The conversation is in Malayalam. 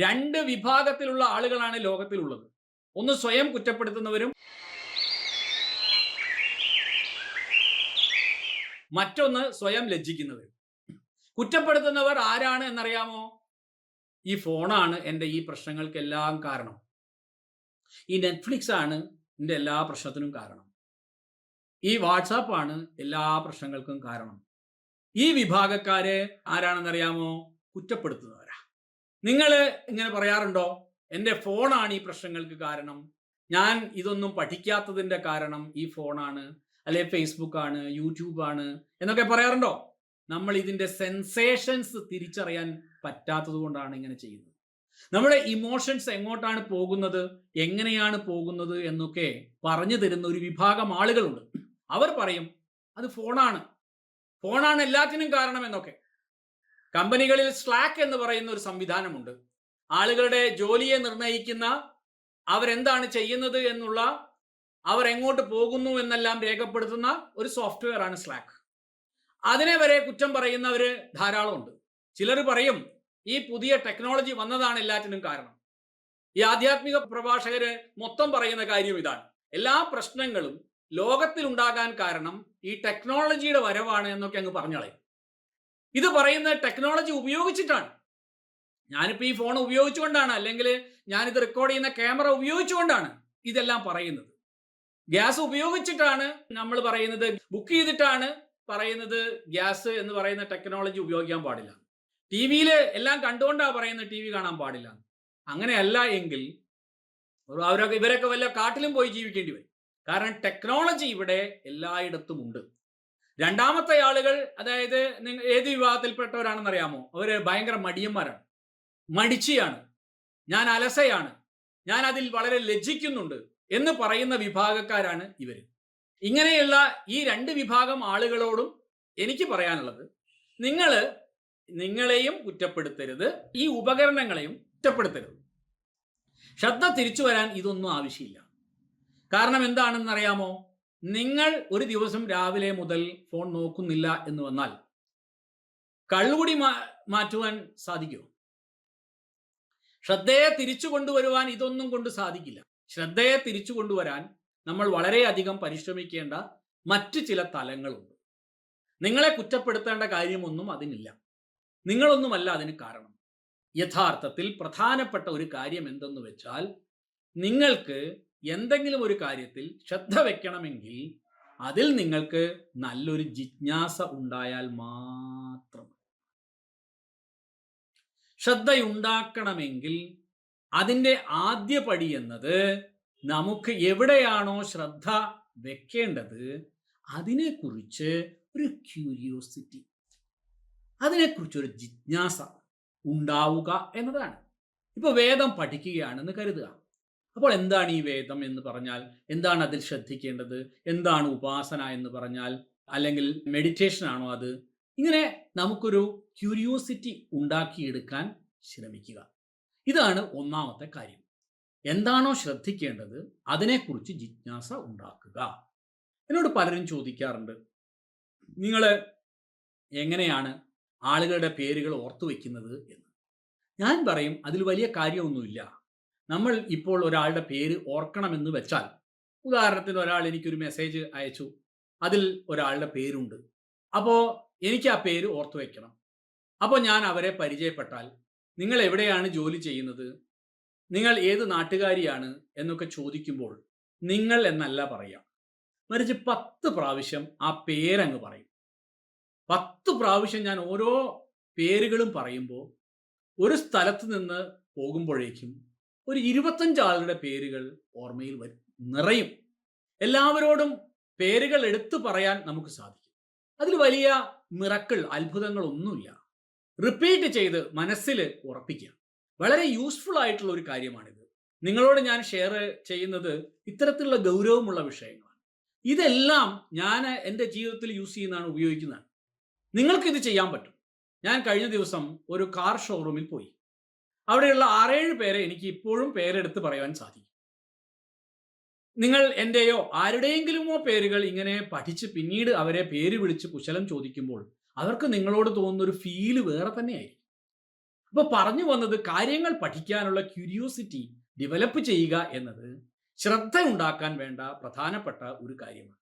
രണ്ട് വിഭാഗത്തിലുള്ള ആളുകളാണ് ലോകത്തിലുള്ളത്. ഒന്ന് സ്വയം കുറ്റപ്പെടുത്തുന്നവരും, മറ്റൊന്ന് സ്വയം ലജ്ജിക്കുന്നവരും. കുറ്റപ്പെടുത്തുന്നവർ ആരാണ് എന്നറിയാമോ? ഈ ഫോണാണ് എൻ്റെ ഈ പ്രശ്നങ്ങൾക്കെല്ലാം കാരണം. ഈ നെറ്റ്ഫ്ലിക്സ് ആണ് എൻ്റെ എല്ലാ പ്രശ്നത്തിനും കാരണം. ഈ വാട്സാപ്പ് ആണ് എല്ലാ പ്രശ്നങ്ങൾക്കും കാരണം. ഈ വിഭാഗക്കാര് ആരാണെന്നറിയാമോ? കുറ്റപ്പെടുത്തുന്നവരാ. നിങ്ങൾ ഇങ്ങനെ പറയാറുണ്ടോ? എൻ്റെ ഫോണാണ് ഈ പ്രശ്നങ്ങൾക്ക് കാരണം, ഞാൻ ഇതൊന്നും പഠിക്കാത്തതിൻ്റെ കാരണം ഈ ഫോണാണ്, അല്ലെ ഫേസ്ബുക്കാണ്, യൂട്യൂബാണ് എന്നൊക്കെ പറയാറുണ്ടോ? നമ്മൾ ഇതിൻ്റെ സെൻസേഷൻസ് തിരിച്ചറിയാൻ പറ്റാത്തത് കൊണ്ടാണ് ഇങ്ങനെ ചെയ്യുന്നത്. നമ്മുടെ ഇമോഷൻസ് എങ്ങോട്ടാണ് പോകുന്നത്, എങ്ങനെയാണ് പോകുന്നത് എന്നൊക്കെ പറഞ്ഞു തരുന്ന ഒരു വിഭാഗം ആളുകളുണ്ട്. അവർ പറയും അത് ഫോണാണ് എല്ലാത്തിനും കാരണം എന്നൊക്കെ. കമ്പനികളിൽ സ്ലാക്ക് എന്ന് പറയുന്ന ഒരു സംവിധാനമുണ്ട്. ആളുകളുടെ ജോലിയെ നിർണ്ണയിക്കുന്ന, അവരെന്താണ് ചെയ്യുന്നത് എന്നുള്ള, അവർ എങ്ങോട്ട് പോകുന്നു എന്നെല്ലാം രേഖപ്പെടുത്തുന്ന ഒരു സോഫ്റ്റ്വെയർ ആണ് സ്ലാക്ക്. അതിനെ വരെ കുറ്റം പറയുന്നവർ ധാരാളമുണ്ട്. ചിലർ പറയും ഈ പുതിയ ടെക്നോളജി വന്നതാണ് എല്ലാറ്റിനും കാരണം. ഈ ആധ്യാത്മിക പ്രഭാഷകര് മൊത്തം പറയുന്ന കാര്യം ഇതാണ്: എല്ലാ പ്രശ്നങ്ങളും ലോകത്തിൽ ഉണ്ടാകാൻ കാരണം ഈ ടെക്നോളജിയുടെ വരവാണ് എന്നൊക്കെ അങ്ങ് പറഞ്ഞളയും. ഇത് പറയുന്നത് ടെക്നോളജി ഉപയോഗിച്ചിട്ടാണ്. ഞാനിപ്പോൾ ഈ ഫോൺ ഉപയോഗിച്ചുകൊണ്ടാണ്, അല്ലെങ്കിൽ ഞാനിത് റെക്കോർഡ് ചെയ്യുന്ന ക്യാമറ ഉപയോഗിച്ചുകൊണ്ടാണ് ഇതെല്ലാം പറയുന്നത്. ഗ്യാസ് ഉപയോഗിച്ചിട്ടാണ് നമ്മൾ പറയുന്നത്, ബുക്ക് ചെയ്തിട്ടാണ് പറയുന്നത് ഗ്യാസ് എന്ന് പറയുന്ന ടെക്നോളജി ഉപയോഗിക്കാൻ പാടില്ല. ടി വിയിൽ എല്ലാം കണ്ടുകൊണ്ടാണ് പറയുന്നത് ടി വി കാണാൻ പാടില്ല. അങ്ങനെയല്ല എങ്കിൽ ഇവരൊക്കെ വല്ല കാട്ടിലും പോയി ജീവിക്കേണ്ടി വരും. കാരണം ടെക്നോളജി ഇവിടെ എല്ലായിടത്തും ഉണ്ട്. രണ്ടാമത്തെ ആളുകൾ, അതായത് ഏത് വിഭാഗത്തിൽപ്പെട്ടവരാണെന്ന് അറിയാമോ? അവര് ഭയങ്കര മടിയന്മാരാണ്, മടിച്ചിയാണ്, ഞാൻ അലസയാണ്, ഞാൻ അതിൽ വളരെ ലജ്ജിക്കുന്നുണ്ട് എന്ന് പറയുന്ന വിഭാഗക്കാരാണ് ഇവര്. ഇങ്ങനെയുള്ള ഈ രണ്ട് വിഭാഗം ആളുകളോടും എനിക്ക് പറയാനുള്ളത്, നിങ്ങളെയും കുറ്റപ്പെടുത്തരുത്, ഈ ഉപകരണങ്ങളെയും കുറ്റപ്പെടുത്തരുത്. ശ്രദ്ധ തിരിച്ചു വരാൻ ഇതൊന്നും ആവശ്യമില്ല. കാരണം എന്താണെന്ന് അറിയാമോ? നിങ്ങൾ ഒരു ദിവസം രാവിലെ മുതൽ ഫോൺ നോക്കുന്നില്ല എന്ന് വന്നാൽ കള്ളുകുടി മാറ്റുവാൻ സാധിക്കുമോ? ശ്രദ്ധയെ തിരിച്ചു കൊണ്ടുവരുവാൻ ഇതൊന്നും കൊണ്ട് സാധിക്കില്ല. ശ്രദ്ധയെ തിരിച്ചു കൊണ്ടുവരാൻ നമ്മൾ വളരെയധികം പരിശ്രമിക്കേണ്ട മറ്റ് ചില തലങ്ങളുണ്ട്. നിങ്ങളെ കുറ്റപ്പെടുത്തേണ്ട കാര്യമൊന്നും അതിനില്ല. നിങ്ങളൊന്നുമല്ല അതിന് കാരണം. യഥാർത്ഥത്തിൽ പ്രധാനപ്പെട്ട ഒരു കാര്യം എന്തെന്ന് വെച്ചാൽ, നിങ്ങൾക്ക് എന്തെങ്കിലും ഒരു കാര്യത്തിൽ ശ്രദ്ധ വെക്കണമെങ്കിൽ അതിൽ നിങ്ങൾക്ക് നല്ലൊരു ജിജ്ഞാസ ഉണ്ടായാൽ മാത്രം. ശ്രദ്ധയുണ്ടാക്കണമെങ്കിൽ അതിൻ്റെ ആദ്യ പടി എന്നത്, നമുക്ക് എവിടെയാണോ ശ്രദ്ധ വെക്കേണ്ടത് അതിനെക്കുറിച്ച് ഒരു ക്യൂരിയോസിറ്റി, അതിനെക്കുറിച്ചൊരു ജിജ്ഞാസ ഉണ്ടാവുക എന്നതാണ്. ഇപ്പോൾ വേദം പഠിക്കുകയാണെന്ന് കരുതുക. അപ്പോൾ എന്താണ് ഈ വേദം എന്ന് പറഞ്ഞാൽ, എന്താണ് അതിൽ ശ്രദ്ധിക്കേണ്ടത്, എന്താണ് ഉപാസന എന്ന് പറഞ്ഞാൽ, അല്ലെങ്കിൽ മെഡിറ്റേഷൻ ആണോ അത്? ഇങ്ങനെ നമുക്കൊരു ക്യൂരിയോസിറ്റി ഉണ്ടാക്കിയെടുക്കാൻ ശ്രമിക്കുക. ഇതാണ് ഒന്നാമത്തെ കാര്യം. എന്താണോ ശ്രദ്ധിക്കേണ്ടത് അതിനെക്കുറിച്ച് ജിജ്ഞാസ ഉണ്ടാക്കുക. എന്നോട് പലരും ചോദിക്കാറുണ്ട്, നിങ്ങൾ എങ്ങനെയാണ് ആളുകളുടെ പേരുകൾ ഓർത്തു വയ്ക്കുന്നത് എന്ന്. ഞാൻ പറയും, അതിൽ വലിയ കാര്യമൊന്നുമില്ല. നമ്മൾ ഇപ്പോൾ ഒരാളുടെ പേര് ഓർക്കണമെന്ന് വെച്ചാൽ, ഉദാഹരണത്തിന് ഒരാൾ എനിക്കൊരു മെസ്സേജ് അയച്ചു, അതിൽ ഒരാളുടെ പേരുണ്ട്, അപ്പോൾ എനിക്ക് ആ പേര് ഓർത്തു വയ്ക്കണം. അപ്പോൾ ഞാൻ അവരെ പരിചയപ്പെട്ടാൽ, നിങ്ങൾ എവിടെയാണ് ജോലി ചെയ്യുന്നത്, നിങ്ങൾ ഏത് നാട്ടുകാരിയാണ് എന്നൊക്കെ ചോദിക്കുമ്പോൾ നിങ്ങൾ എന്നല്ല പറയാം, മറിച്ച് 10 പ്രാവശ്യം ആ പേരങ്ങ് പറയും. 10 പ്രാവശ്യം ഞാൻ ഓരോ പേരുകളും പറയുമ്പോൾ ഒരു സ്ഥലത്ത് നിന്ന് പോകുമ്പോഴേക്കും ഒരു 25 ആളുടെ പേരുകൾ ഓർമ്മയിൽ നിറയും. എല്ലാവരോടും പേരുകൾ എടുത്തു പറയാൻ നമുക്ക് സാധിക്കും. അതിൽ വലിയ മിറക്കിൾ, അത്ഭുതങ്ങളൊന്നുമില്ല. റിപ്പീറ്റ് ചെയ്ത് മനസ്സിൽ ഉറപ്പിക്കുക. വളരെ യൂസ്ഫുൾ ആയിട്ടുള്ള ഒരു കാര്യമാണിത്. നിങ്ങളോട് ഞാൻ ഷെയർ ചെയ്യുന്നത് ഇത്തരത്തിലുള്ള ഗൗരവമുള്ള വിഷയങ്ങളാണ്. ഇതെല്ലാം ഞാൻ എൻ്റെ ജീവിതത്തിൽ യൂസ് ചെയ്യുന്നതാണ്, ഉപയോഗിക്കുന്നതാണ്. നിങ്ങൾക്കിത് ചെയ്യാൻ പറ്റും. ഞാൻ കഴിഞ്ഞ ദിവസം ഒരു കാർ ഷോറൂമിൽ പോയി. അവിടെയുള്ള 6-7 പേരെ എനിക്ക് ഇപ്പോഴും പേരെടുത്ത് പറയാൻ സാധിക്കും. നിങ്ങൾ എൻ്റെയോ ആരുടെയെങ്കിലുമോ പേരുകൾ ഇങ്ങനെ പഠിച്ച് പിന്നീട് അവരെ പേര് വിളിച്ച് കുശലം ചോദിക്കുമ്പോൾ അവർക്ക് നിങ്ങളോട് തോന്നുന്നൊരു ഫീല് വേറെ തന്നെയായിരിക്കും. അപ്പോൾ പറഞ്ഞു വന്നത് കാര്യങ്ങൾ പഠിക്കാനുള്ള ക്യൂരിയോസിറ്റി ഡെവലപ്പ് ചെയ്യുക എന്നത് ശ്രദ്ധ ഉണ്ടാക്കാൻ വേണ്ട പ്രധാനപ്പെട്ട ഒരു കാര്യമാണ്.